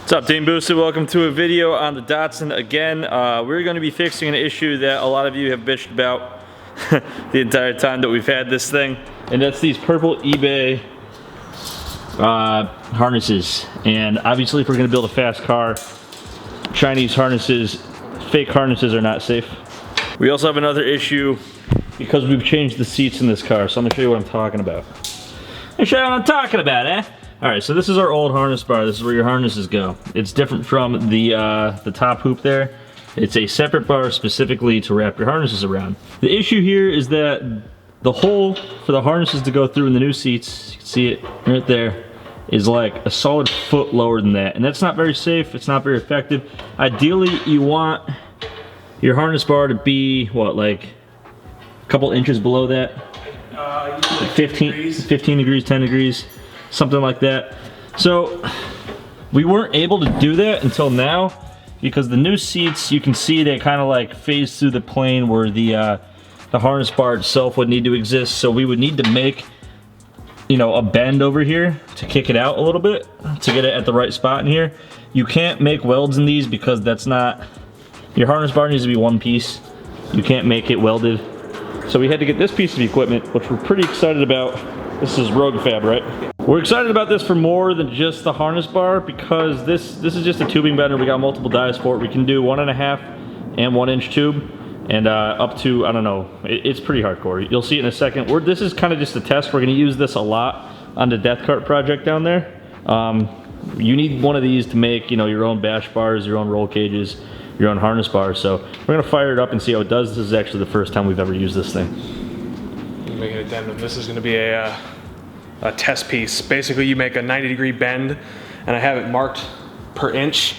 What's up, Teamboosted? Welcome to a video on the Datsun again. We're going to be fixing an issue that a lot of you have bitched about the entire time that we've had this thing, and that's these purple eBay harnesses. And obviously, if we're going to build a fast car, Chinese harnesses, fake harnesses are not safe. We also have another issue because we've changed the seats in this car, so I'm going to show you what I'm talking about. Alright, so this is our old harness bar. This is where your harnesses go. It's different from the top hoop there. It's a separate bar specifically to wrap your harnesses around. The issue here is that the hole for the harnesses to go through in the new seats, you can see it right there, is like a solid foot lower than that. And that's not very safe, it's not very effective. Ideally, you want your harness bar to be, what, like a couple inches below that? 15 degrees, 10 degrees. Something like that. So we weren't able to do that until now because the new seats, you can see they kind of like phase through the plane where the harness bar itself would need to exist. So we would need to make, you know, a bend over here to kick it out a little bit to get it at the right spot in here. You can't make welds in these because that's not, your harness bar needs to be one piece. You can't make it welded. So we had to get this piece of equipment, which we're pretty excited about. This is Rogue Fab, right? We're excited about this for more than just the harness bar because this is just a tubing bender. We got multiple dies for it. We can do 1.5 and 1 inch tube and up to, I don't know, it's pretty hardcore. You'll see it in a second. This is kind of just a test. We're gonna use this a lot on the death cart project down there. You need one of these to make, you know, your own bash bars, your own roll cages, your own harness bars. So we're gonna fire it up and see how it does. This is actually the first time we've ever used this thing. Make an addendum. This is going to be a test piece. Basically, you make a 90-degree bend, and I have it marked per inch.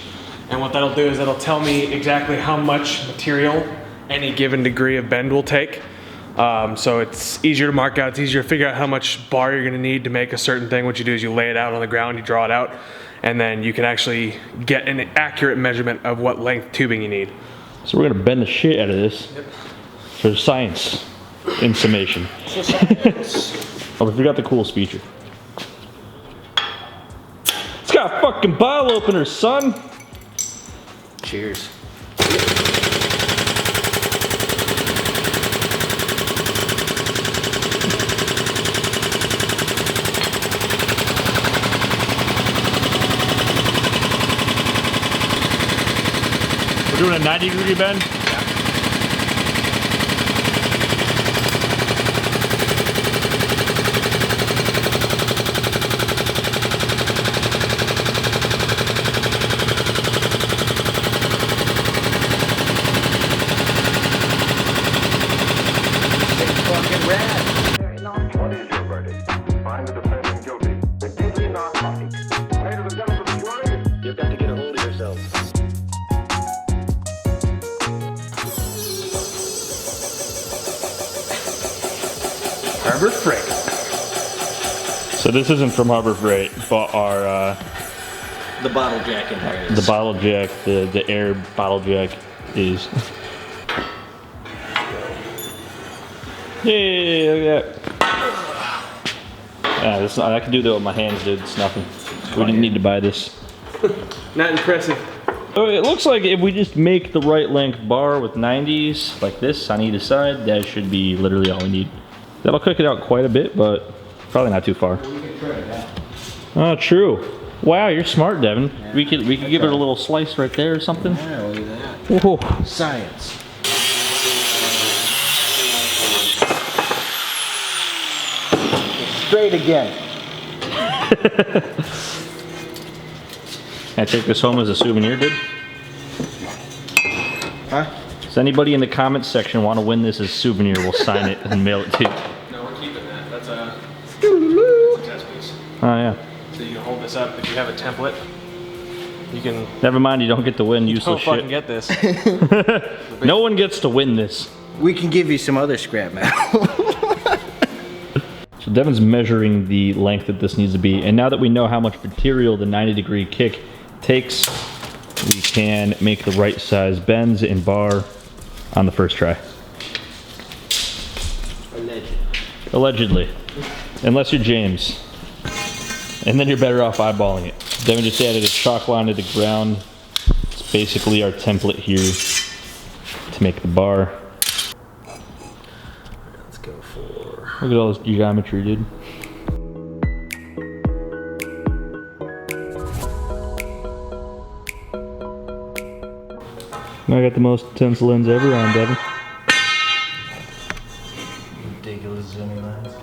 And what that'll do is that'll tell me exactly how much material any given degree of bend will take. So it's easier to mark out. It's easier to figure out how much bar you're going to need to make a certain thing. What you do is you lay it out on the ground, you draw it out, and then you can actually get an accurate measurement of what length tubing you need. So we're going to bend the shit out of this for science. In summation. Oh, we forgot the coolest feature. It's got a fucking bottle opener, son! Cheers. We're doing a 90-degree bend? Harbor Freight. So this isn't from Harbor Freight, but our the bottle jack in here is. The bottle jack, the air bottle jack is. Hey, look at that. Yeah, I can do that with my hands, dude. It's nothing. We didn't need to buy this. Not impressive. Oh, it looks like if we just make the right length bar with 90s, like this on either side, that should be literally all we need. That'll cook it out quite a bit, but probably not too far. Oh, true. Wow, you're smart, Devin. Yeah, we could give it a little slice right there or something. Yeah, look at that. Whoa. Science. Straight again. Can I take this home as a souvenir, dude? Huh? Does anybody in the comments section want to win this as a souvenir? We'll sign it and mail it to you. No, we're keeping that. That's a test piece. Oh, yeah. So you can hold this up. If you have a template, you can... Never mind, you don't get to win useless fucking shit. get this. No one gets to win this. We can give you some other scrap metal. So Devin's measuring the length that this needs to be, and now that we know how much material the 90-degree kick takes, we can make the right size bends and bar on the first try. Allegedly. Unless you're James. And then you're better off eyeballing it. Devin just added a chalk line to the ground. It's basically our template here to make the bar. Let's go for... Look at all this geometry, dude. I got the most intense lens ever on, Devin. ridiculous zooming lens.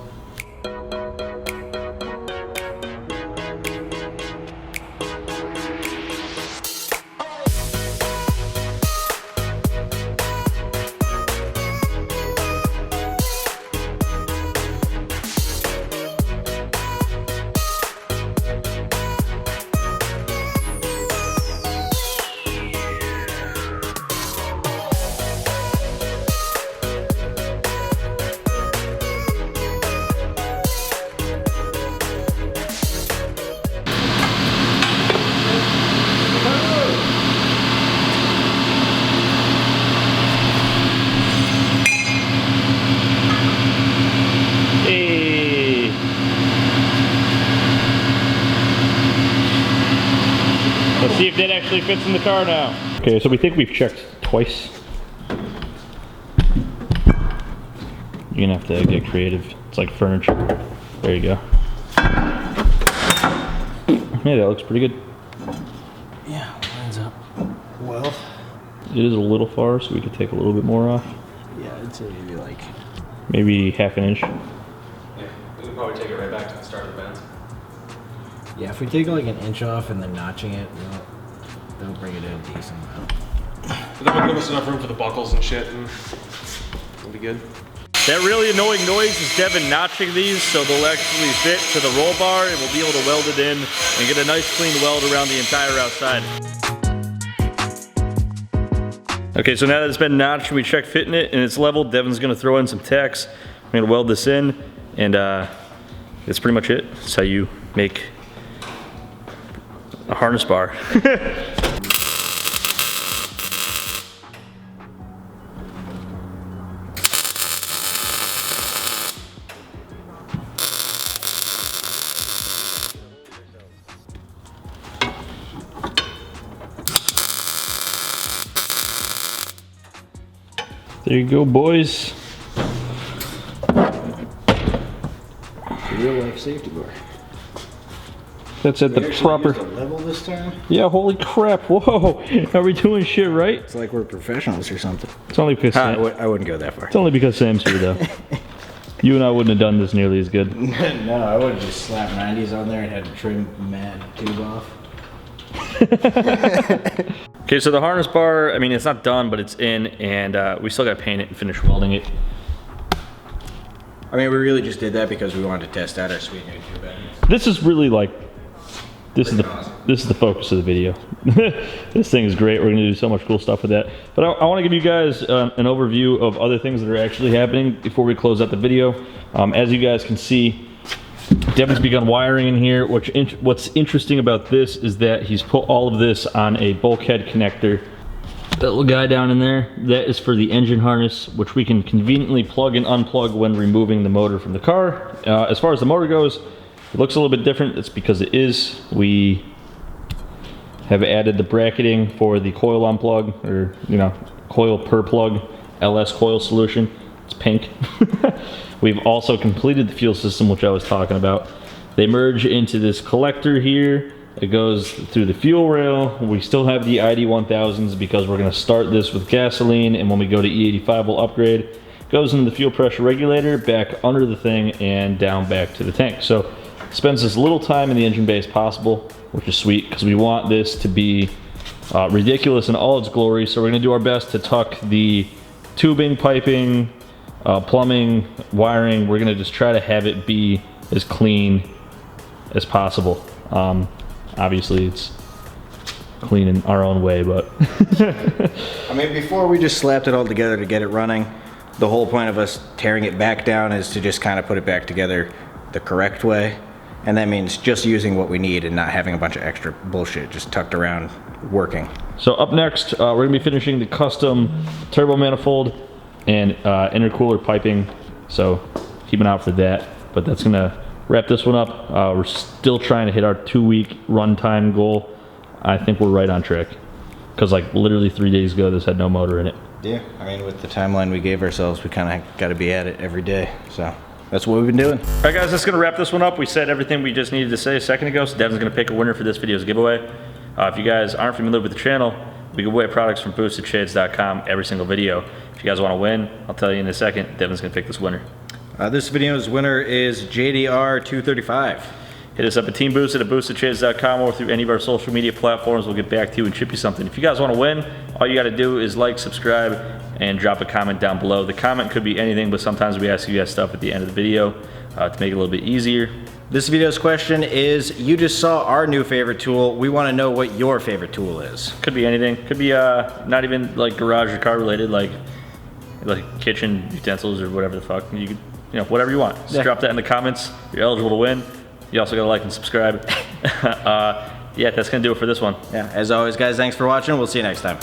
Let's see if that actually fits in the car now. Okay, so we think we've checked twice. You're gonna have to get creative. It's like furniture. There you go. Yeah, that looks pretty good. Yeah, lines up well. It is a little far, so we could take a little bit more off. Yeah, I'd say maybe like... Maybe half an inch. Yeah, we could probably take it right back to the start of the bends. Yeah, if we take like an inch off and then notching it, they'll bring it in a decent amount. But that would give us enough room for the buckles and shit, and it'll be good. That really annoying noise is Devin notching these so they'll actually fit to the roll bar, and we'll be able to weld it in and get a nice clean weld around the entire outside. Okay, so now that it's been notched, we checked fitting it and it's leveled. Devin's gonna throw in some tacks. I'm gonna weld this in, and that's pretty much it. That's how you make a harness bar. There you go, boys. Real life safety bar. That's at the proper level this time. Yeah, holy crap. Whoa. Are we doing shit right? It's like we're professionals or something. It's only because I wouldn't go that far. It's only because Sam's here though. You and I wouldn't have done this nearly as good. No, I would have just slapped 90s on there and had to trim mad tube off. Okay, so the harness bar, I mean, it's not done, but it's in, and we still got to paint it and finish welding it. I mean, we really just did that because we wanted to test out our sweet new tube ends. This is really like, this is the focus of the video. This thing is great. We're going to do so much cool stuff with that. But I want to give you guys an overview of other things that are actually happening before we close out the video. As you guys can see, Devin's begun wiring in here. What's interesting about this is that he's put all of this on a bulkhead connector. That little guy down in there, that is for the engine harness, which we can conveniently plug and unplug when removing the motor from the car. As far as the motor goes, it looks a little bit different. It's because it is. We have added the bracketing for the coil unplug, or coil per plug, LS coil solution. It's pink. We've also completed the fuel system, which I was talking about. They merge into this collector here. It goes through the fuel rail. We still have the ID1000s because we're gonna start this with gasoline, and when we go to E85, we'll upgrade. It goes into the fuel pressure regulator, back under the thing, and down back to the tank. So it spends as little time in the engine bay as possible, which is sweet, because we want this to be ridiculous in all its glory. So we're gonna do our best to tuck the tubing, piping, plumbing, wiring. We're gonna just try to have it be as clean as possible. Obviously it's clean in our own way, but I mean, before we just slapped it all together to get it running, the whole point of us tearing it back down is to just kind of put it back together the correct way, and that means just using what we need and not having a bunch of extra bullshit just tucked around working. So up next, we're gonna be finishing the custom turbo manifold and intercooler piping, so keep an eye out for that. But that's gonna wrap this one up. We're still trying to hit our 2-week runtime goal. I think we're right on track. Because like literally 3 days ago, this had no motor in it. Yeah, I mean, with the timeline we gave ourselves, we kind of got to be at it every day. So that's what we've been doing. All right, guys, that's going to wrap this one up. We said everything we just needed to say a second ago, so Devin's going to pick a winner for this video's giveaway. If you guys aren't familiar with the channel, we give away products from boostedshades.com every single video. If you guys want to win, I'll tell you in a second. Devin's going to pick this winner. This video's winner is JDR235. Hit us up at Teamboosted at boostedshades.com or through any of our social media platforms. We'll get back to you and ship you something. If you guys want to win, all you got to do is like, subscribe, and drop a comment down below. The comment could be anything, but sometimes we ask you guys stuff at the end of the video to make it a little bit easier. This video's question is, you just saw our new favorite tool. We want to know what your favorite tool is. Could be anything. Could be not even like garage or car related, like kitchen utensils or whatever the fuck. You could, whatever you want. Just drop that in the comments. You're eligible to win. You also gotta like and subscribe. Yeah, that's gonna do it for this one. Yeah, as always, guys, thanks for watching. We'll see you next time.